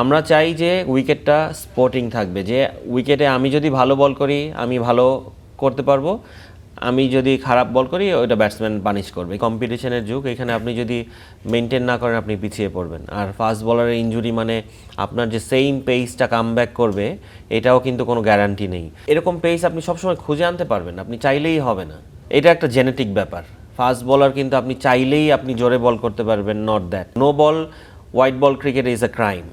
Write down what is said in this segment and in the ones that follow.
আমরা চাই যে উইকেটটা স্পোর্টিং থাকবে, যে উইকেটে আমি যদি ভালো বল করি আমি ভালো করতে পারবো, আমি যদি খারাপ বল করি ওইটা ব্যাটসম্যান পানিশ করবে। কম্পিটিশনের যুগ, এখানে আপনি যদি মেনটেন না করেন আপনি পিছিয়ে পড়বেন। আর ফাস্ট বলারের ইনজুরি মানে আপনার যে সেম পেসটা কামব্যাক করবে এটাও কিন্তু কোনো গ্যারান্টি নেই। এরকম পেস আপনি সবসময় খুঁজে আনতে পারবেন, আপনি চাইলেই হবে না, এটা একটা জেনেটিক ব্যাপার। ফাস্ট বলার কিন্তু আপনি চাইলেই আপনি জোরে বল করতে পারবেন, not that. No ball white ball cricket is a crime.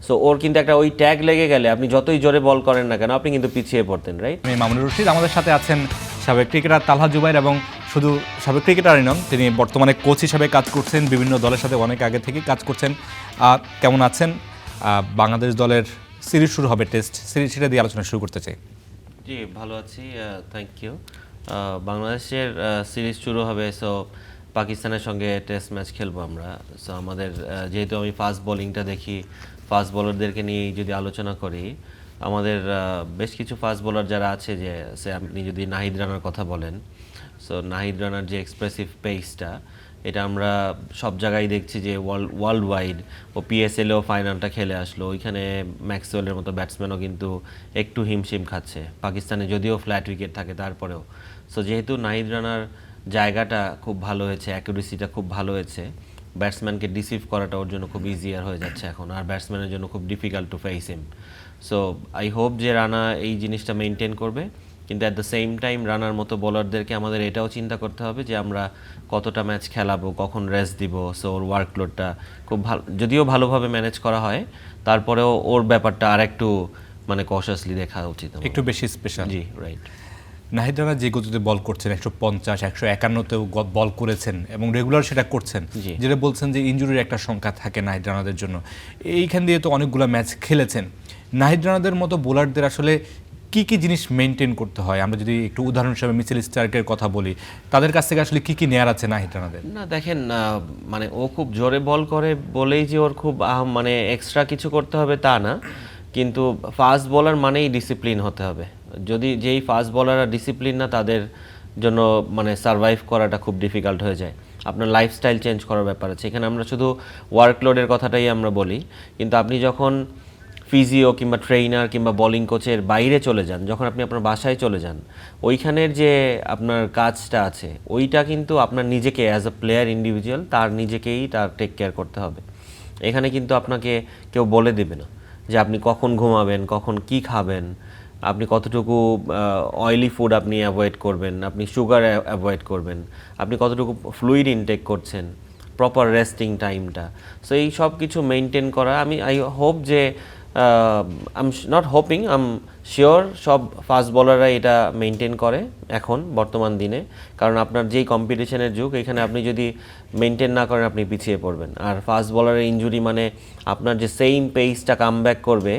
So ওর কিন্তু একটা ওই ট্যাগ লেগে গেলে আপনি যতই জোরে বল করেন না কেন আপনি কিন্তু পিছিয়ে পড়তেন, রাইট? আমি মামুনুর রশিদ, আমাদের সাথে আছেন সাবেক ক্রিকেটার তালহা জুবাইর, এবং শুধু সাবেক ক্রিকেটারই নন, তিনি বর্তমানে কোচ হিসাবে কাজ করছেন, বিভিন্ন দলের সাথে অনেক আগে থেকে কাজ করছেন। কেমন আছেন? বাংলাদেশ দলের সিরিজ শুরু হবে, টেস্ট সিরিজ, সেটা দিয়ে আলোচনা শুরু করতে চাই। জি ভালো আছি, থ্যাংক ইউ। বাংলাদেশের সিরিজ শুরু হবে, সো পাকিস্তানের সঙ্গে টেস্ট ম্যাচ খেলবো আমরা। সো আমাদের যেহেতু আমি ফাস্ট বোলিংটা দেখি, ফাস্ট বোলারদেরকে নিয়ে যদি আলোচনা করি, আমাদের বেশ কিছু ফাস্ট বোলার যারা আছে, যে সে আপনি যদি নাহিদ রানার কথা বলেন, সো নাহিদ রানার যে এক্সপ্রেসিভ পেসটা, এটা আমরা সব জায়গায় দেখছি যে ওয়ার্ল্ড ওয়াইড, ও পিএসএলেও ফাইনালটা খেলে আসলো, ওইখানে ম্যাক্সওয়েলের মতো ব্যাটসম্যানও কিন্তু একটু হিমশিম খাচ্ছে। পাকিস্তানে যদিও ফ্ল্যাট উইকেট থাকে তারপরেও। সো যেহেতু নাহিদ রানার জায়গাটা খুব ভালো হয়েছে, অ্যাকুরেসিটা খুব ভালো হয়েছে, ব্যাটসম্যানকে ডিসিভ করাটা ওর জন্য খুব ইজিয়ার হয়ে যাচ্ছে এখন, আর ব্যাটসম্যানের জন্য খুব difficult to face him. So I hope যে রানা এই জিনিসটা মেনটেন করবে, কিন্তু অ্যাট দ্য সেম টাইম রানার মতো বোলারদেরকে আমাদের এটাও চিন্তা করতে হবে যে আমরা কতটা ম্যাচ খেলাবো, কখন রেস্ট দিব। সো ওর ওয়ার্কলোডটা খুব ভালো, যদিও ভালোভাবে ম্যানেজ করা হয়, তারপরেও ওর ব্যাপারটা আর একটু মানে কশাসলি দেখা উচিত, একটু বেশি স্পেশাল। জি রাইট। নাহিদ রানা যে গতিতে বল করছেন, 150 151তেও বল করেছেন এবং রেগুলার সেটা করছেন, যেটা বলছেন যে ইনজুরির একটা সংখ্যা থাকে নাহিদ রানাদের জন্য। এইখান দিয়ে তো অনেকগুলো ম্যাচ খেলেছেন। নাহিদ রানাদের মতো বোলারদের আসলে কি কি জিনিস মেনটেন করতে হয়? আমরা যদি একটু উদাহরণ হিসেবে মিচেল স্টার্কের কথা বলি, তাদের কাছ থেকে আসলে কি কি নেয়ার আছে নাহিদ রানাদের? না দেখেন, মানে ও খুব জোরে বল করে বলেই যে ওর খুব মানে এক্সট্রা কিছু করতে হবে তা না, কিন্তু ফাস্ট বলার মানেই ডিসিপ্লিন হতে হবে। যদি যেই ফাস্ট বলাররা ডিসিপ্লিন না, তাদের জন্য মানে সারভাইভ করাটা খুব ডিফিকাল্ট হয়ে যায়। আপনার লাইফস্টাইল চেঞ্জ করার ব্যাপার আছে এখানে। আমরা শুধু ওয়ার্কলোডের কথাটাই আমরা বলি, কিন্তু আপনি যখন ফিজিও কিংবা ট্রেইনার কিংবা বোলিং কোচের বাইরে চলে যান, যখন আপনি আপনার বাসায় চলে যান, ওইখানের যে আপনার কাজটা আছে ওইটা কিন্তু আপনার নিজেকে অ্যাজ আ প্লেয়ার ইন্ডিভিজুয়াল তার নিজেকেই তার টেক কেয়ার করতে হবে। এখানে কিন্তু আপনাকে কেউ বলে দেবে না যে আপনি কখন ঘুমাবেন, কখন কি খাবেন, আপনি কতটুকু অয়েলি ফুড আপনি অ্যাভয়েড করবেন, আপনি সুগার অ্যাভয়েড করবেন, আপনি কতটুকু ফ্লুইড ইনটেক করছেন, প্রপার রেস্টিং টাইমটা। সো এই সব কিছু মেনটেন করা, আই হোপ যে I am not hoping, I am sure সব ফাস্ট বলাররা এটা মেনটেন করে এখন বর্তমান দিনে। কারণ আপনার যেই কম্পিটিশনের যুগ, এখানে আপনি যদি মেনটেন না করেন আপনি পিছিয়ে পড়বেন। আর ফাস্ট বলারের ইনজুরি মানে আপনার যে সেম পেসটা কামব্যাক করবে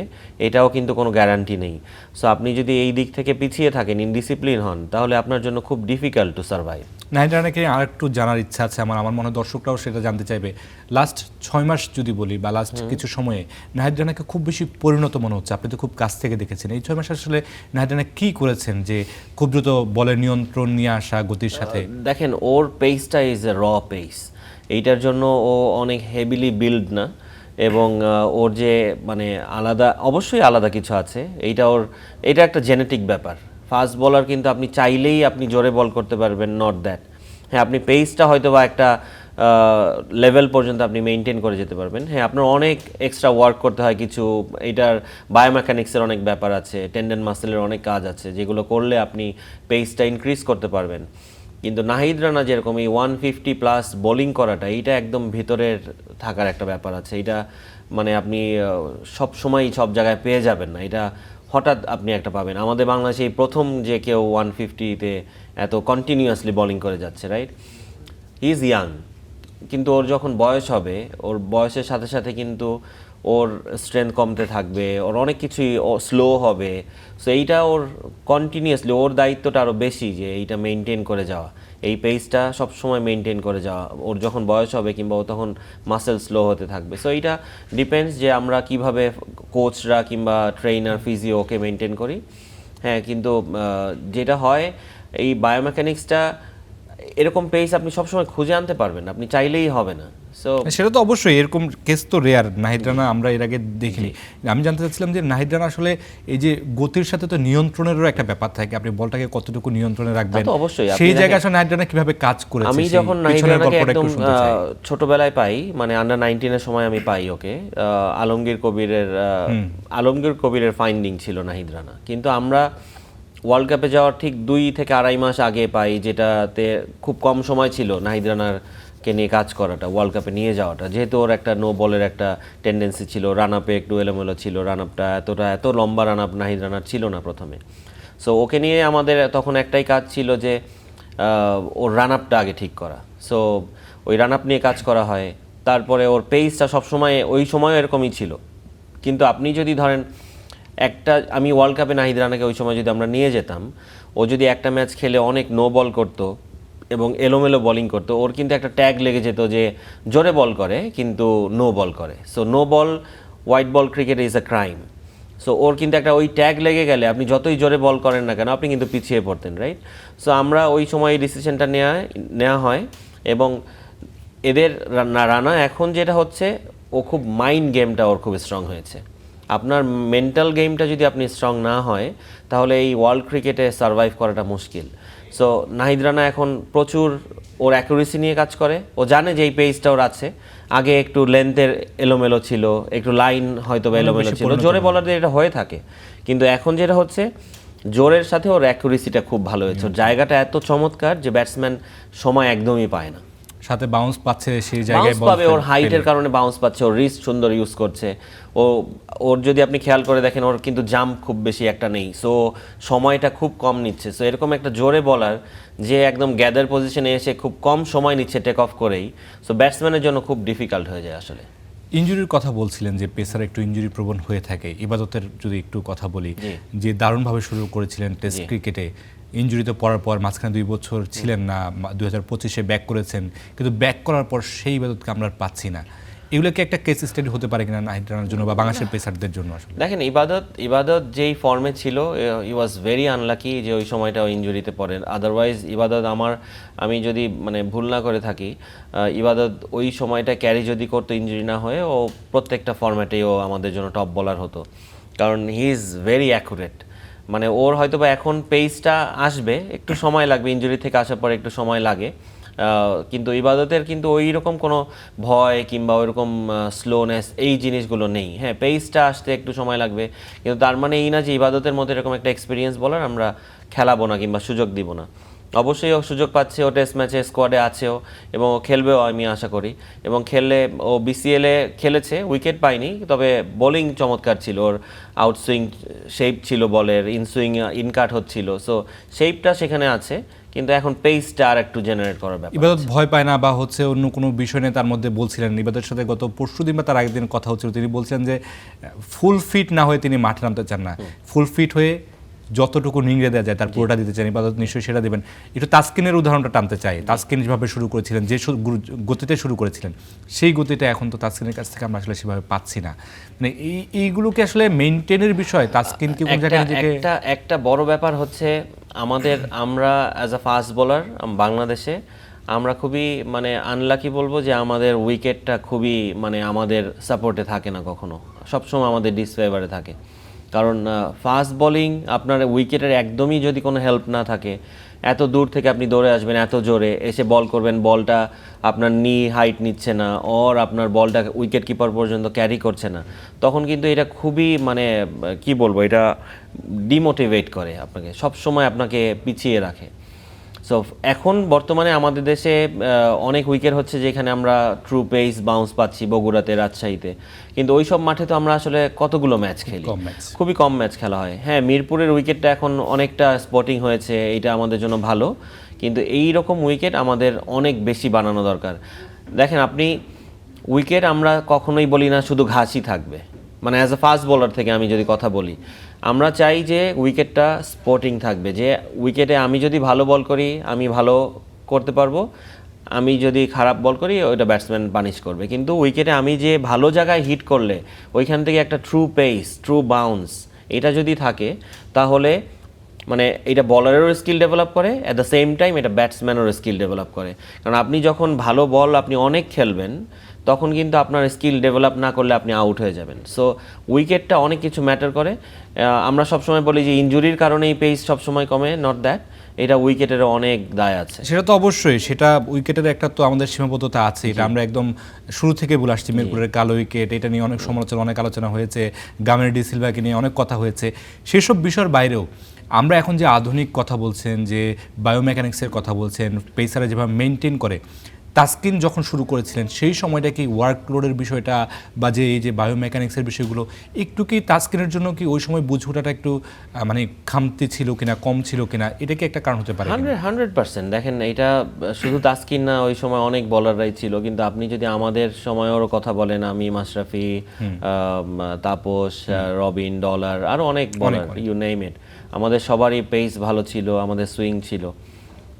এটাও কিন্তু কোনো গ্যারান্টি নেই। সো আপনি যদি এই দিক থেকে পিছিয়ে থাকেন, ইনডিসিপ্লিন হন, তাহলে আপনার জন্য খুব ডিফিকাল্ট টু সার্ভাইভ। নাহিদ রানাকে আর একটু জানার ইচ্ছা আছে আমার মনে হয় দর্শকরাও সেটা জানতে চাইবে। লাস্ট 6 মাস যদি বলি বা লাস্ট কিছু সময়ে নাহিদ রানাকে খুব বেশি পরিণত মনে হচ্ছে, আপনি তো খুব কাছ থেকে দেখেছেন। এই 6 মাস আসলে নাহিদ রানা কী করেছেন যে খুব দ্রুত বলের নিয়ন্ত্রণ নিয়ে আসা গতির সাথে? দেখেন, ওর পেসটা ইজ এ র পেস, এইটার জন্য ও অনেক হেভিলি বিল্ড না, এবং ওর যে মানে আলাদা, অবশ্যই আলাদা কিছু আছে, এটা একটা জেনেটিক ব্যাপার। ফাস্ট বলার কিন্তু আপনি চাইলেই আপনি জোরে বল করতে পারবেন, নট দ্যাট। হ্যাঁ, আপনি পেসটা হয়তো বা একটা লেভেল পর্যন্ত আপনি মেনটেন করে যেতে পারবেন। হ্যাঁ, আপনার অনেক এক্সট্রা ওয়ার্ক করতে হয় কিছু, এটার বায়োমেকানিক্সের অনেক ব্যাপার আছে, টেন্ডন মাসেলের অনেক কাজ আছে, যেগুলো করলে আপনি পেসটা ইনক্রিজ করতে পারবেন। কিন্তু নাহিদ রানা যেরকম এই 150+ বোলিং করাটা, এইটা একদম ভিতরের থাকার একটা ব্যাপার আছে। এটা মানে আপনি সব সময় সব জায়গায় পেয়ে যাবেন না, এটা হঠাৎ আপনি একটা পাবেন। আমাদের বাংলাদেশে এই প্রথম যে কেউ 150-তে এত কন্টিনিউয়াসলি বোলিং করে যাচ্ছে, রাইট? হি ইজ ইয়াং, কিন্তু ওর যখন বয়স হবে, ওর বয়সের সাথে সাথে কিন্তু ওর স্ট্রেংথ কমতে থাকবে, ওর অনেক কিছুই স্লো হবে। সো এইটা ওর কন্টিনিউয়াসলি, ওর দায়িত্বটা আরও বেশি যে এইটা মেনটেন করে যাওয়া, এই পেসটা সবসময় মেনটেন করে যাওয়া। ওর যখন বয়স হবে কিংবা ও তখন মাসেল স্লো হতে থাকবে। সো এইটা ডিপেন্ডস যে আমরা কিভাবে কোচরা কিংবা ট্রেনার ফিজিও ওকে মেনটেন করি। হ্যাঁ, কিন্তু যেটা হয়, এই বায়োমেকানিক্সটা, এরকম পেস আপনি সবসময় খুঁজে আনতে পারবেন, আপনি চাইলেই হবে না। সো সেটা তো অবশ্যই, এরকম কেস তো রেয়ার। নাহিদ রানা আমরা এর আগে দেখিনি। আমি জানতে চাচ্ছিলাম যে নাহিদ রানা আসলে এই যে গতির সাথে তো নিয়ন্ত্রণেরও একটা ব্যাপার থাকে, আপনি বলটাকে কতটুকু নিয়ন্ত্রণে রাখবেন, তো অবশ্যই সেই জায়গায় আসলে নাহিদ রানা কিভাবে কাজ করেছে, আমি সেই যখন নাহিদ পিছনের রানাকে গল্পটা একদম একটু শুনতে চাই। ছোটবেলায় পাই, মানে আন্ডার 19 এর সময় আমি পাই ওকে, আলমগীর কবিরের ফাইন্ডিং ছিল নাহিদ রানা, কিন্তু আমরা ওয়ার্ল্ড কাপে যাওয়ার ঠিক 2 থেকে আড়াই মাস আগে পাই, যেটাতে খুব কম সময় ছিল নাহিদ রানার কে নিয়ে কাজ করাটা, ওয়ার্ল্ড কাপে নিয়ে যাওয়াটা, যেহেতু ওর একটা নো বলের একটা টেন্ডেন্সি ছিল, রান আপে একটু এলোমেলো ছিল, রান আপটা এত লম্বা রান আপ নাহিদ রানার ছিল না প্রথমে। সো ওকে নিয়ে আমাদের তখন একটাই কাজ ছিল যে ওর রান আপটা আগে ঠিক করা। সো ওই রান আপ নিয়ে কাজ করা হয়, তারপরে ওর পেসটা সবসময় ওই সময়ও এরকমই ছিল। কিন্তু আপনি যদি ধরেন আমি ওয়ার্ল্ড কাপে নাহিদ রানাকে ওই সময় যদি আমরা নিয়ে যেতাম, ও যদি একটা ম্যাচ খেলে অনেক নো বল করতো এবং এলোমেলো বোলিং করতো, ওর কিন্তু একটা ট্যাগ লেগে যেত যে জোরে বল করে কিন্তু নো বল করে। So no ball white ball cricket is a crime. So ওর কিন্তু একটা ওই ট্যাগ লেগে গেলে আপনি যতই জোরে বল করেন না কেন আপনি কিন্তু পিছিয়ে পড়তেন, রাইট? সো আমরা ওই সময় এই ডিসিশনটা নেওয়া হয়। এবং এদের রানা এখন যেটা হচ্ছে, ও খুব মাইন্ড গেমটা ওর খুব স্ট্রং হয়েছে। আপনার মেন্টাল গেমটা যদি আপনি স্ট্রং না হয়, তাহলে এই ওয়ার্ল্ড ক্রিকেটে সার্ভাইভ করাটা মুশকিল। সো নাহিদ রানা এখন প্রচুর ওর অ্যাকুরেসি নিয়ে কাজ করে। ও জানে যে এই পেজটা ওর আছে, আগে একটু লেন্থের এলোমেলো ছিল, একটু লাইন হয়তো এলোমেলো ছিল, জোরে বলারদের এটা হয়ে থাকে। কিন্তু এখন যেটা হচ্ছে, জোরের সাথে ওর অ্যাকুরেসিটা খুব ভালো হয়েছে। ওর জায়গাটা এত চমৎকার যে ব্যাটসম্যান সময় একদমই পায় না, সাথে বাউন্স পাচ্ছে, সেই জায়গায় বাউন্স পাবে, ওর হাইটের কারণে বাউন্স পাচ্ছে, ওর রিস্ট সুন্দর ইউজ করছে। ওর যদি আপনি খেয়াল করে দেখেন, ওর কিন্তু জাম্প খুব বেশি একটা নেই, সো সময়টা খুব কম নিচ্ছে। সো এরকম একটা জোরে বলার যে একদম গ্যাদার পজিশনে এসে খুব কম সময় নিচ্ছে টেক অফ করেই, সো ব্যাটসম্যানের জন্য খুব ডিফিকাল্ট হয়ে যায় আসলে। ইনজুরির কথা বলছিলেন যে পেসার একটু ইনজুরি প্রবণ হয়ে থাকে। ইবাদতের যদি একটু কথা বলি, যে দারুণভাবে শুরু করেছিলেন টেস্ট ক্রিকেটে, ইনজুরিতে পড়ার পর মাঝখানে 2 বছর ছিলেন না, 2025-এ ব্যাক করেছেন, কিন্তু ব্যাক করার পর সেই ইবাদতকে আমরা আর পাচ্ছি না। এগুলো কি একটা কেস স্টাডি হতে পারে কিনা নাহিদ রানার জন্য বা বাংলাদেশের পেসারদের জন্য? আসলে দেখেন, ইবাদত যেই ফর্মে ছিল, ই ওয়াজ ভেরি আনলাকি যে ওই সময়টা ইনজুরিতে পড়েন। আদারওয়াইজ ইবাদত আমি যদি মানে ভুল না করে থাকি, ইবাদত ওই সময়টা ক্যারি যদি করতো, ইনজুরি না হয়ে, ও প্রত্যেকটা ফর্ম্যাটেই ও আমাদের জন্য টপ বোলার হতো, কারণ হি ইজ ভেরি অ্যাকুরেট। মানে ওর হয়তো বা এখন পেসটা আসবে, একটু সময় লাগবে, ইনজুরি থেকে আসার পর একটু সময় লাগে, কিন্তু ইবাদতের কিন্তু ওই রকম কোনো ভয় কিংবা ওইরকম স্লোনেস এই জিনিসগুলো নেই। হ্যাঁ, পেসটা আসতে একটু সময় লাগবে, কিন্তু তার মানে এই না যে ইবাদতের মধ্যে এরকম একটা এক্সপিরিয়েন্স বলার আমরা খেলাবো না কিংবা সুযোগ দিব না। অবশ্যই ও সুযোগ পাচ্ছে, ও টেস্ট ম্যাচে স্কোয়াডে আছেও এবং ও খেলবেও আমি আশা করি। এবং খেললে, ও বিসিএলে খেলেছে, উইকেট পায়নি, তবে বোলিং চমৎকার ছিল, ওর আউটসুইং শেপ ছিল বলের, ইনসুইং ইনকাট হচ্ছিল, সো শেপটা সেখানে আছে, কিন্তু এখন পেসটা আর একটু জেনারেট করার ব্যাপার। ইবাদত ভয় পায় না বা হচ্ছে অন্য কোনো বিষয় নিয়ে তার মধ্যে বলছিলেন? ইবাদতের সাথে গত পরশুদিন বা তার আগের দিন কথা হচ্ছিল, তিনি বলছিলেন যে ফুল ফিট না হয়ে তিনি মাঠে নামতে চান না, ফুল ফিট হয়ে যতটুকু নিংড়ে দেওয়া যায় তার পুরোটা দিতে চান। ইবাদত নিশ্চয়ই সেটা দেবেন। একটু তাসকিনের উদাহরণটা টানতে চাই। তাসকিন যেভাবে শুরু করেছিলেন, যে গতিতে শুরু করেছিলেন, সেই গতিটা এখন তো তাসকিনের কাছ থেকে আমরা আসলে সেভাবে পাচ্ছি না। মানে এইগুলোকে আসলে মেইনটেনের বিষয়, তাসকিন কি কোন জায়গায় নিজেকে একটা বড় ব্যাপার হচ্ছে, আমরা অ্যাজ আ ফাস্ট বোলার বাংলাদেশে আমরা খুবই মানে আনলাকি বলবো যে আমাদের উইকেটটা খুবই মানে আমাদের সাপোর্টে থাকে না, কখনো সবসময় আমাদের ডিসফেভারে থাকে। কারণ ফাস্ট বোলিং আপনার উইকেটের একদমই যদি কোনো হেল্প না থাকে, এত দূর থেকে আপনি দৌড়ে আসবেন, এত জোরে এসে বল করবেন, বলটা আপনার নি হাইট নিচ্ছে না, ওর আপনার বলটা উইকেট কিপার পর্যন্ত ক্যারি করছে না, তখন কিন্তু এটা খুবই মানে কি বলবো, এটা ডিমোটিভেট করে আপনাকে, সবসময় আপনাকে পিছিয়ে রাখে। সো এখন বর্তমানে আমাদের দেশে অনেক উইকেট হচ্ছে যেখানে আমরা ট্রু পেস বাউন্স পাচ্ছি, বগুড়াতে, রাজশাহীতে, কিন্তু ওই সব মাঠে তো আমরা আসলে কতগুলো ম্যাচ খেলি, খুবই কম ম্যাচ খেলা হয়। হ্যাঁ, মিরপুরের উইকেটটা এখন অনেকটা স্পটিং হয়েছে, এটা আমাদের জন্য ভালো, কিন্তু এই রকম উইকেট আমাদের অনেক বেশি বানানো দরকার। দেখেন, আপনি উইকেট আমরা কখনোই বলি না শুধু ঘাসই থাকবে, মানে অ্যাজ এ ফাস্ট বোলার থেকে আমি যদি কথা বলি, আমরা চাই যে উইকেটটা স্পটিং থাকবে, যে উইকেটে আমি যদি ভালো বল করি আমি ভালো করতে পারবো, আমি যদি খারাপ বল করি ওইটা ব্যাটসম্যান পানিশ করবে, কিন্তু উইকেটে আমি যে ভালো জায়গায় হিট করলে ওইখান থেকে একটা ট্রু পেস, ট্রু বাউন্স এটা যদি থাকে, তাহলে মানে এটা বলারেরও স্কিল ডেভেলপ করে, অ্যাট দ্য সেম টাইম এটা ব্যাটসম্যানেরও স্কিল ডেভেলপ করে। কারণ আপনি যখন ভালো বল আপনি অনেক খেলবেন, তখন কিন্তু আপনার স্কিল ডেভেলপ না করলে আপনি আউট হয়ে যাবেন। সো উইকেটটা অনেক কিছু ম্যাটার করে। আমরা সবসময় বলি যে ইনজুরির কারণেই পেস সবসময় কমে, নট দ্যাট, এটা উইকেটেরও অনেক দায় আছে। সেটা তো অবশ্যই, সেটা উইকেটের একটা তো আমাদের সীমাবদ্ধতা আছে, এটা আমরা একদম শুরু থেকে বলে আসছি। মিরপুরের কালো উইকেট, এটা নিয়ে অনেক সমালোচনা, অনেক আলোচনা হয়েছে, গামের ডি সিলভাকে নিয়ে অনেক কথা হয়েছে। সেসব বিষয়ের বাইরেও আমরা এখন যে আধুনিক কথা বলছেন, যে বায়োমেকানিক্সের কথা বলছেন, পেসারে যেভাবে মেনটেন করে, তাসকিন যখন শুরু করেছিলেন সেই সময়টা কি ওয়ার্কলোডের বিষয়টা বা যে এই যে বায়োমেকানিক্সের বিষয়গুলো একটু কি তাসকিনের জন্য কি ওই সময় বুঝে ওঠাটা একটু মানে খামতি ছিল কিনা, কম ছিল কিনা, এটা কি একটা কারণ হতে পারে? 100%। দেখেন, এটা শুধু তাসকিন না, ওই সময় অনেক বলাররাই ছিল। কিন্তু আপনি যদি আমাদের সময়েরও কথা বলেন, আমি, মাশরাফি, তাপস, রবিন, ডলার, আরও অনেক বলার, ইউ নেম ইট, আমাদের সবারই পেস ভালো ছিল, আমাদের সুইং ছিল।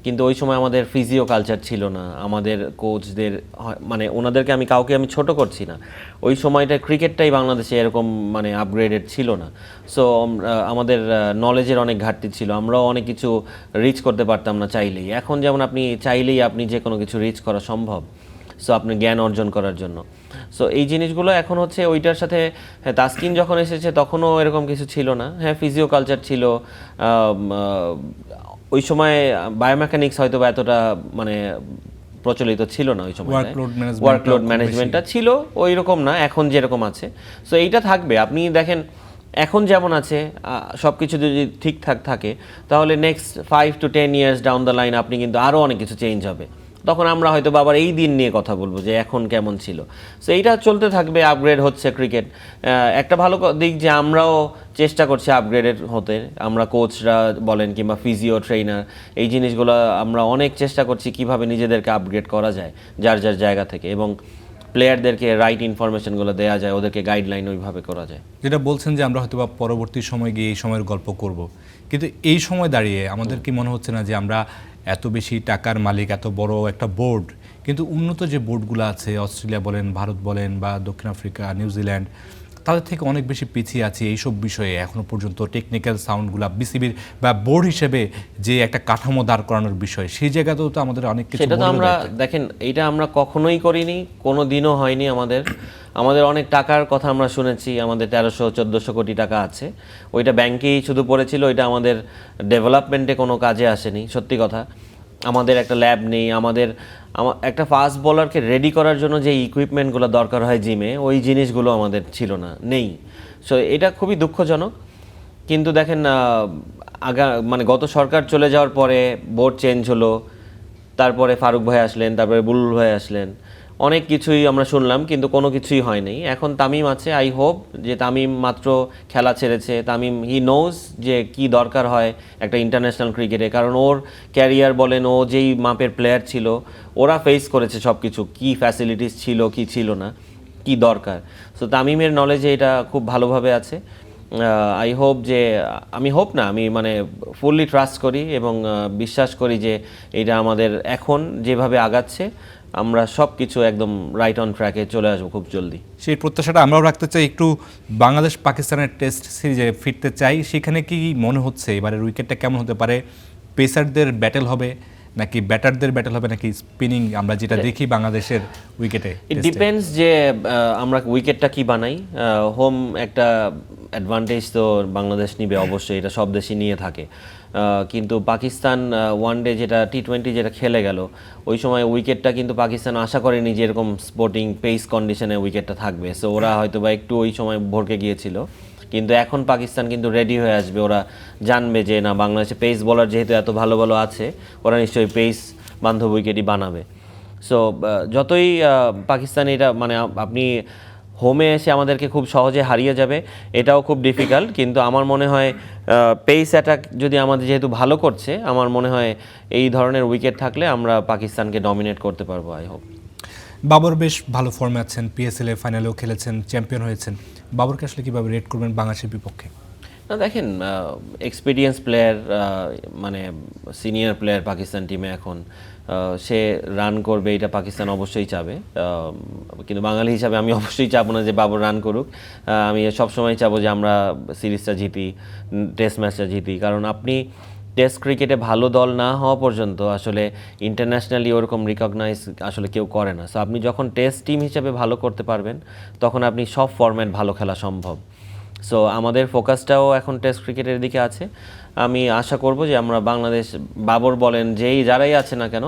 কিন্তু ওই সময় আমাদের ফিজিও কালচার ছিল না, আমাদের কোচদের মানে ওনাদেরকে আমি কাউকে আমি ছোট করছি না, ওই সময়টা ক্রিকেটটাই বাংলাদেশে এরকম মানে আপগ্রেডেড ছিল না। সো আমাদের নলেজের অনেক ঘাটতি ছিল, আমরাও অনেক কিছু রিচ করতে পারতাম না চাইলেই। এখন যেমন আপনি চাইলেই আপনি যে কোনো কিছু রিচ করা সম্ভব, সো আপনি জ্ঞান অর্জন করার জন্য। সো এই জিনিসগুলো এখন হচ্ছে ওইটার সাথে, হ্যাঁ তাসকিন যখন এসেছে তখনও এরকম কিছু ছিল না। হ্যাঁ ফিজিও কালচার ছিল, ওই সময় বায়োমেকানিক্স হয়তো বা এতটা মানে প্রচলিত ছিল না ওই সময়। ওয়ার্কলোড ম্যানেজমেন্টটা ছিল ওই রকম না এখন যেরকম আছে। সো এইটা থাকবে। আপনি দেখেন এখন যেমন আছে সব কিছু যদি ঠিকঠাক থাকে, তাহলে next 5 to 10 years down the line আপনি কিন্তু আরও অনেক কিছু চেঞ্জ হবে। তখন আমরা হয়তো আবার এই দিন নিয়ে কথা বলবো যে এখন কেমন ছিল। সো এইটা চলতে থাকবে, আপগ্রেড হচ্ছে ক্রিকেট। একটা ভালো দিক যে আমরাও চেষ্টা করছি আপগ্রেডেড হতে, আমরা কোচরা বলেন কিংবা ফিজিও ট্রেনার, এই জিনিসগুলো আমরা অনেক চেষ্টা করছি কিভাবে নিজেদেরকে আপগ্রেড করা যায় যার যার জায়গা থেকে, এবং প্লেয়ারদেরকে রাইট ইনফরমেশনগুলো দেওয়া যায়, ওদেরকে গাইডলাইন ওইভাবে করা যায়। যেটা বলছেন যে আমরা হয়তো বা পরবর্তী সময় গিয়ে এই সময়ের গল্প করব, কিন্তু এই সময় দাঁড়িয়ে আমাদের কি মনে হচ্ছে না যে আমরা এত বেশি টাকার মালিক, এত বড় একটা বোর্ড, কিন্তু উন্নত যে বোর্ডগুলো আছে, অস্ট্রেলিয়া বলেন, ভারত বলেন, বা দক্ষিণ আফ্রিকা, নিউজিল্যান্ড, তাদের থেকে অনেক বেশি পিছিয়ে আছে এইসব বিষয়ে এখনো পর্যন্ত? টেকনিক্যাল সাউন্ডগুলো বিসিবির বা বোর্ড হিসেবে যে একটা কাঠামো দাঁড় করানোর বিষয়, সেই জায়গাতেও তো আমাদের অনেক কিছু। সেটা তো আমরা দেখেন, এটা আমরা কখনোই করিনি, কোনো দিনও হয়নি। আমাদের অনেক টাকার কথা আমরা শুনেছি, আমাদের 1300-1400 কোটি টাকা আছে, ওইটা ব্যাংকেই শুধু পড়েছিল, ওইটা আমাদের ডেভেলপমেন্টে কোনো কাজে আসেনি। সত্যি কথা, আমাদের একটা ল্যাব নেই, একটা ফাস্ট বোলারকে রেডি করার জন্য যে ইকুইপমেন্টগুলো দরকার হয় জিমে, ওই জিনিসগুলো আমাদের ছিল না, নেই। সো এটা খুবই দুঃখজনক। কিন্তু দেখেন মানে গত সরকার চলে যাওয়ার পরে বোর্ড চেঞ্জ হলো, তারপরে ফারুক ভাই আসলেন, তারপরে বুলবুল ভাই আসলেন, অনেক কিছুই আমরা শুনলাম, কিন্তু কোনো কিছুই হয়নি। এখন তামিম আছে, আই হোপ যে তামিম মাত্র খেলা ছেড়েছে, তামিম হি নোজ যে কি দরকার হয় একটা ইন্টারন্যাশনাল ক্রিকেটে, কারণ ওর ক্যারিয়ার বলেন, ও যেই মাপের প্লেয়ার ছিল, ওরা ফেস করেছে সব কিছু, কী ফ্যাসিলিটিস ছিল, কি ছিল না, কি দরকার। সো তামিমের নলেজে এটা খুব ভালোভাবে আছে। আই হোপ যে, আমি মানে ফুললি ট্রাস্ট করি এবং বিশ্বাস করি যে এটা আমাদের এখন যেভাবে আগাচ্ছে, আমরা সব কিছু একদম রাইট অন ট্র্যাকে চলে আসবো খুব জলদি। সেই প্রত্যাশাটা আমরাও রাখতে চাই। একটু বাংলাদেশ পাকিস্তানের টেস্ট সিরিজে ফিরতে চাই। সেখানে কি মনে হচ্ছে এবারের উইকেটটা কেমন হতে পারে? পেসারদের ব্যাটেল হবে নাকি ব্যাটারদের ব্যাটেল হবে, নাকি স্পিনিং আমরা যেটা দেখি বাংলাদেশের উইকেটে? ইট ডিপেন্ডস যে আমরা উইকেটটা কি বানাই। হোম একটা অ্যাডভান্টেজ তো বাংলাদেশ নিবে অবশ্যই, এটা সব দেশই নিয়ে থাকে। কিন্তু পাকিস্তান ওয়ানডে যেটা T20 যেটা খেলে গেল, ওই সময় উইকেটটা কিন্তু পাকিস্তান আশা করেনি যে এরকম স্পোর্টিং পেস কন্ডিশনে উইকেটটা থাকবে। সো ওরা হয়তো বা একটু ওই সময় ভরকে গিয়েছিল, কিন্তু এখন পাকিস্তান কিন্তু রেডি হয়ে আসবে। ওরা জানবে যে না, বাংলাদেশে পেস বোলার যেহেতু এত ভালো ভালো আছে, ওরা নিশ্চয়ই পেস বান্ধব উইকেটই বানাবে। সো যতই পাকিস্তান এটা মানে আপনি হোমে এসে আমাদেরকে খুব সহজে হারিয়ে যাবে, এটাও খুব ডিফিকাল্ট। কিন্তু আমার মনে হয় পেস অ্যাটাক যদি আমাদের যেহেতু ভালো করছে, আমার মনে হয় এই ধরনের উইকেট থাকলে আমরা পাকিস্তানকে ডমিনেট করতে পারবো। I hope. বাবর বেশ ভালো ফর্মে আছেন, PSL এ ফাইনালেও খেলেছেন, চ্যাম্পিয়ন হয়েছেন। বাবরকে আসলে কীভাবে রেট করবেন বাংলাদেশের বিপক্ষে? না দেখেন, এক্সপিরিয়েন্স প্লেয়ার, মানে সিনিয়র প্লেয়ার পাকিস্তান টিমে এখন, সে রান করবে এটা পাকিস্তান অবশ্যই চাবে। কিন্তু বাঙালি হিসাবে আমি অবশ্যই চাবো না যে বাবর রান করুক। আমি সবসময় চাবো যে আমরা সিরিজটা জিতি, টেস্ট ম্যাচটা জিতি। কারণ আপনি টেস্ট ক্রিকেটে ভালো দল না হওয়া পর্যন্ত আসলে ইন্টারন্যাশনালি ওরকম রিকগনাইজ আসলে কেউ করে না। সো আপনি যখন টেস্ট টিম হিসেবে ভালো করতে পারবেন, তখন আপনি সব ফরম্যাট ভালো খেলা সম্ভব। সো আমাদের ফোকাসটাও এখন টেস্ট ক্রিকেটের দিকে আছে। আমি আশা করব যে আমরা বাংলাদেশ, বাবর বলেন, যারাই আছে না কেন,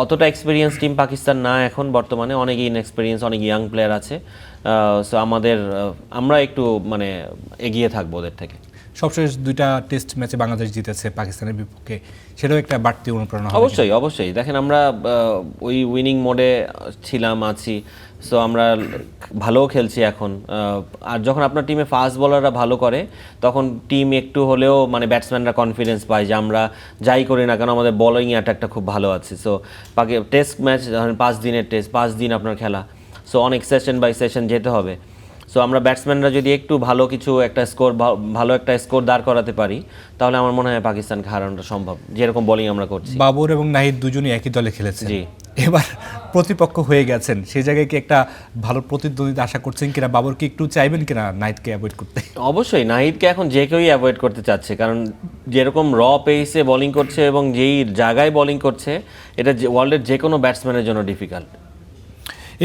অতটা এক্সপিরিয়েন্স টিম পাকিস্তান না এখন বর্তমানে, অনেক ইনএক্সপিরিয়েন্স, অনেক ইয়াং প্লেয়ার আছে। সো আমরা একটু মানে এগিয়ে থাকবো ওদের থেকে। সবশেষ 2টা টেস্ট ম্যাচে বাংলাদেশ জিতেছে পাকিস্তানের বিপক্ষে, সেটাও একটা বাড়তি অনুপ্রেরণা হবে। অবশ্যই অবশ্যই। দেখেন, আমরা ওই উইনিং মোডে আছি। সো আমরা ভালোও খেলছি এখন। আর যখন আপনার টিমে ফাস্ট বোলাররা ভালো করে, তখন টিম একটু হলেও মানে ব্যাটসম্যানরা কনফিডেন্স পায় যে আমরা যাই করি না কেন আমাদের বোলিং অ্যাটাকটা খুব ভালো আছে। সো টেস্ট ম্যাচ ধরেন 5 দিনের টেস্ট, 5 দিন আপনার খেলা, সো অনেক সেশন বাই সেশন যেতে হবে। সো আমরা ব্যাটসম্যানরা যদি একটু ভালো কিছু একটা ভালো একটা স্কোর দাঁড় করাতে পারি, তাহলে আমার মনে হয় পাকিস্তানকে হারানোটা সম্ভব, যেরকম বোলিং আমরা করছি। বাবর এবং নাহিদ দুজনই একই দলে খেলেছে, জি। এবার প্রতিপক্ষ হয়ে গেছেন, সেই জায়গায় কি একটা ভালো প্রতিদ্বন্দ্বিতা আশা করছেন কিনা? বাবর কি একটু চাইবেন কিনা নাহিদকে অ্যাভয়েড করতে? অবশ্যই নাহিদকে এখন যে কেউই অ্যাভয়েড করতে চাচ্ছে, কারণ যেরকম পেসে বোলিং করছে এবং যেই জায়গায় বোলিং করছে, এটা ওয়ার্ল্ডের যে কোনো ব্যাটসম্যানের জন্য ডিফিকাল্ট।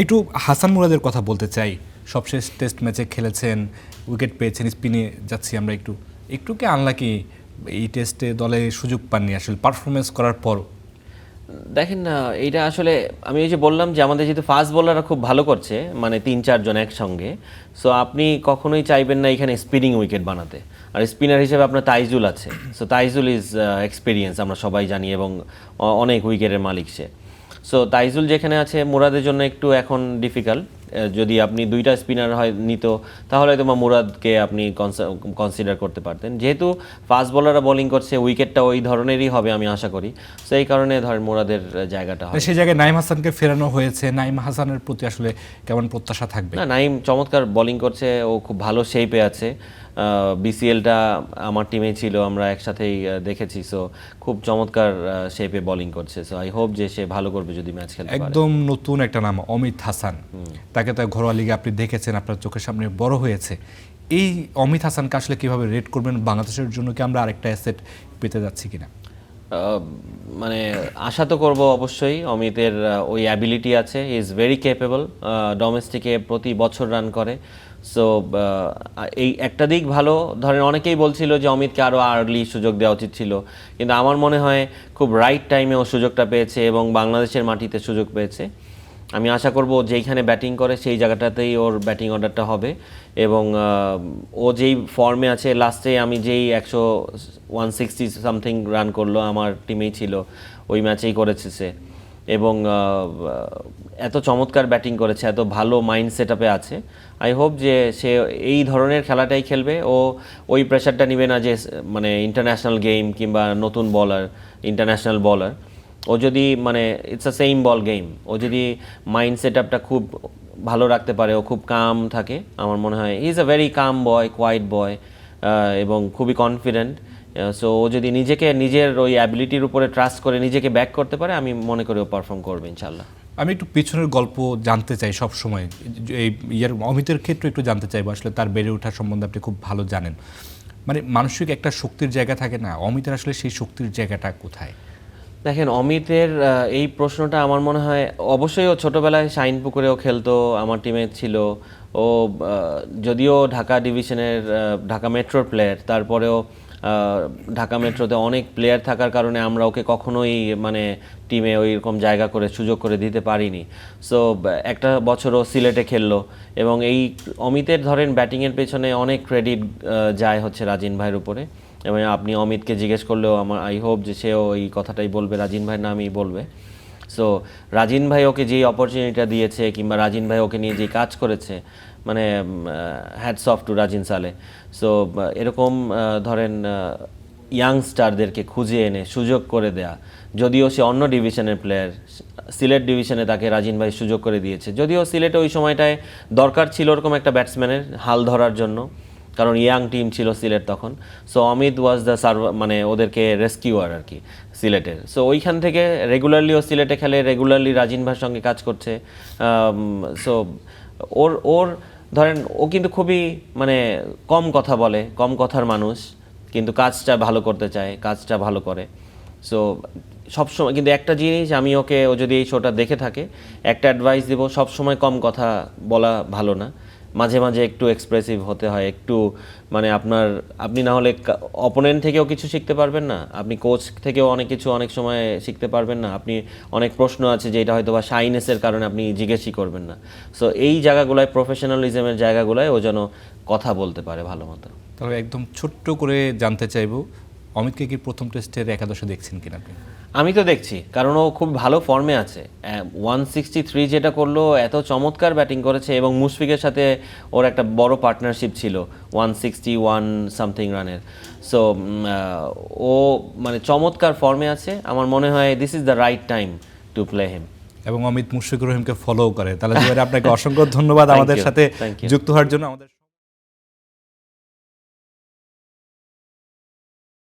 একটু হাসান মুরাদের কথা বলতে চাই। সবশেষ টেস্ট ম্যাচে খেলেছেন, উইকেট পেয়েছেন, স্পিনে যাচ্ছি আমরা। একটু কি আনলাকি এই টেস্টে দলে সুযোগ পাননি আসলে পারফরমেন্স করার পর? দেখেন না, এইটা আসলে আমি এই যে বললাম যে আমাদের যেহেতু ফাস্ট বোলাররা খুব ভালো করছে, মানে 3-4 জন একসঙ্গে, সো আপনি কখনোই চাইবেন না এখানে স্পিনিং উইকেট বানাতে। আর স্পিনার হিসেবে আপনার তাইজুল আছে। সো তাইজুল ইজ এক্সপিরিয়েন্স, আমরা সবাই জানি, এবং অনেক উইকেটের মালিক সে। সো তাইজুল যেখানে আছে, মুরাদের জন্য একটু এখন ডিফিকাল্ট। যদি আপনি 2টা স্পিনার নিত, তাহলে হয়তো মুরাদকে আপনি কনসিডার করতে পারতেন। যেহেতু ফাস্ট বোলাররা বোলিং করছে, উইকেটটা ওই ধরনেরই হবে আমি আশা করি। সো এই কারণে ধরেন মুরাদের জায়গাটা হয়। সেই জায়গায় নাইম হাসানকে ফেরানো হয়েছে, নাইম হাসানের প্রতি আসলে কেমন প্রত্যাশা থাকবে? না, নাইম চমৎকার বোলিং করছে, ও খুব ভালো শেপে আছে। বিসিএলটা আমার টিমে ছিল, আমরা একসাথেই দেখেছি। সো খুব চমৎকার শেপে বোলিং করছে। সো আই হোপ যে সে ভালো করবে যদি ম্যাচ খেলতে পারে। একদম নতুন একটা নাম অমিত হাসান, তাকে তো ঘরোয়া লিগে আপনি দেখেছেন, আপনার চোখের সামনে বড় হয়েছে। এই অমিত হাসানকে আসলে কিভাবে রেট করবেন? বাংলাদেশের জন্য কি আমরা আরেকটা অ্যাসেট পেতে যাচ্ছি কিনা? মানে আশা তো করব অবশ্যই। অমিতের ওই অ্যাবিলিটি আছে, হি ইজ ভেরি ক্যাপেবল। ডোমেস্টিকে প্রতি বছর রান করে। সো এই একটা দিক ভালো। ধরেন অনেকেই বলছিল যে অমিতকে আরও আর্লি সুযোগ দেওয়া উচিত ছিল, কিন্তু আমার মনে হয় খুব রাইট টাইমে ও সুযোগটা পেয়েছে এবং বাংলাদেশের মাটিতে সুযোগ পেয়েছে। আমি আশা করব যেইখানে ব্যাটিং করে সেই জায়গাটাতেই ওর ব্যাটিং অর্ডারটা হবে। এবং ও যেই ফর্মে আছে, লাস্টে আমি যেই 160 সামথিং রান করলো, আমার টিমেই ছিল, ওই ম্যাচেই করেছে সে। এবং এত চমৎকার ব্যাটিং করেছে, এত ভালো মাইন্ড সেট আপে আছে। আই হোপ যে সে এই ধরনের খেলাটাই খেলবে। ও ওই প্রেশারটা নিবে না যে মানে ইন্টারন্যাশনাল গেম কিংবা নতুন বলার, ইন্টারন্যাশনাল বলার। ও যদি মানে it's a same ball game, ও যদি মাইন্ড সেট আপটা খুব ভালো রাখতে পারে, ও খুব কাম থাকে, আমার মনে হয় he is a very calm boy, quiet boy, এবং খুবই কনফিডেন্ট। সো ও যদি নিজের ওই অ্যাবিলিটির উপরে ট্রাস্ট করে নিজেকে ব্যাক করতে পারে, আমি মনে করি ও পারফর্ম করবে ইনশাল্লাহ। আমি একটু পিছনের গল্প জানতে চাই সব সময়। এই অমিতের ক্ষেত্রে একটু জানতে চাইবো, আসলে তার বেড়ে ওঠার সম্বন্ধে আপনি খুব ভালো জানেন। মানে মানসিক একটা শক্তির জায়গা থাকে না, অমিতের আসলে সেই শক্তির জায়গাটা কোথায়? দেখেন, অমিতের এই প্রশ্নটা আমার মনে হয়, অবশ্যই ও ছোটোবেলায় শাইনপুকুরেও খেলতো, আমার টিমে ছিল ও। যদিও ঢাকা ডিভিশনের, ঢাকা মেট্রোর প্লেয়ার, তারপরেও ঢাকা মেট্রোতে অনেক প্লেয়ার থাকার কারণে আমরা ওকে কখনোই মানে টিমে ওই রকম জায়গা করে সুযোগ করে দিতে পারিনি। সো একটা বছরও সিলেটে খেললো। এবং এই অমিতের ধরেন ব্যাটিংয়ের পেছনে অনেক ক্রেডিট যায় হচ্ছে রাজিন ভাইয়ের উপরে। এবং আপনি অমিতকে জিজ্ঞেস করলেও আমার আই হোপ যে সেও এই কথাটাই বলবে, রাজিন ভাইয়ের নামই বলবে। সো রাজিন ভাই ওকে যেই অপরচুনিটিটা দিয়েছে, কিংবা রাজিন ভাই ওকে নিয়ে যেই কাজ করেছে, মানে হ্যাটস অফ টু রাজিন সালে। সো এরকম ধরেন ইয়াংস্টারদেরকে খুঁজে এনে সুযোগ করে দেয়া, যদিও সে অন্য ডিভিশনের প্লেয়ার, সিলেট ডিভিশনে তাকে রাজিন ভাই সুযোগ করে দিয়েছে। যদিও সিলেটে ওই সময়টায় দরকার ছিল ওরকম একটা ব্যাটসম্যানের হাল ধরার জন্য, কারণ ইয়াং টিম ছিল সিলেট তখন। সো অমিত ওয়াজ দ্য মানে ওদেরকে রেস্কিউয়ার আর কি সিলেটের। সো ওইখান থেকে রেগুলারলি ও সিলেটে খেলে, রেগুলারলি রাজিন ভাইয়ের সঙ্গে কাজ করছে। সো ওর ওর ধরেন ও কিন্তু খুবই মানে কম কথা বলে, কম কথার মানুষ, কিন্তু কাজটা ভালো করতে চায়, কাজটা ভালো করে। সো সবসময় কিন্তু একটা জিনিস আমি ওকে, ও যদি এই শোটা দেখে থাকে, একটা অ্যাডভাইস দিব, সবসময় কম কথা বলা ভালো না, মাঝে মাঝে একটু এক্সপ্রেসিভ হতে হয়, একটু মানে আপনি না হলে অপোনেন্ট থেকেও কিছু শিখতে পারবেন না, আপনি কোচ থেকেও অনেক কিছু অনেক সময় শিখতে পারবেন না, আপনি অনেক প্রশ্ন আছে যেটা হয়তো বা শাইনেসের কারণে আপনি জিজ্ঞেসই করবেন না। সো এই জায়গাগুলোয়, প্রফেশনালিজমের জায়গাগুলোয় ও যেন কথা বলতে পারে ভালো মতো। তবে একদম ছোট্ট করে জানতে চাইবো, অমিতকে কি প্রথম টেস্টের একাদশে দেখছেন কিনা আপনি? আমি তো দেখছি, কারণ ও খুব ভালো ফর্মে আছে। 163 যেটা করলো, এত চমৎকার ব্যাটিং করেছে, এবং মুশফিকের সাথে ওর একটা বড় পার্টনারশিপ ছিল 161 সামথিং রানের। সো ও মানে চমৎকার ফর্মে আছে। আমার মনে হয় this is the right time to play him. এবং অমিত মুশফিকুর রহিমকে ফলো করে, তাহলে আপনাকে অসংখ্য ধন্যবাদ আমাদের সাথে Thank you. যুক্ত হওয়ার জন্য। আমাদের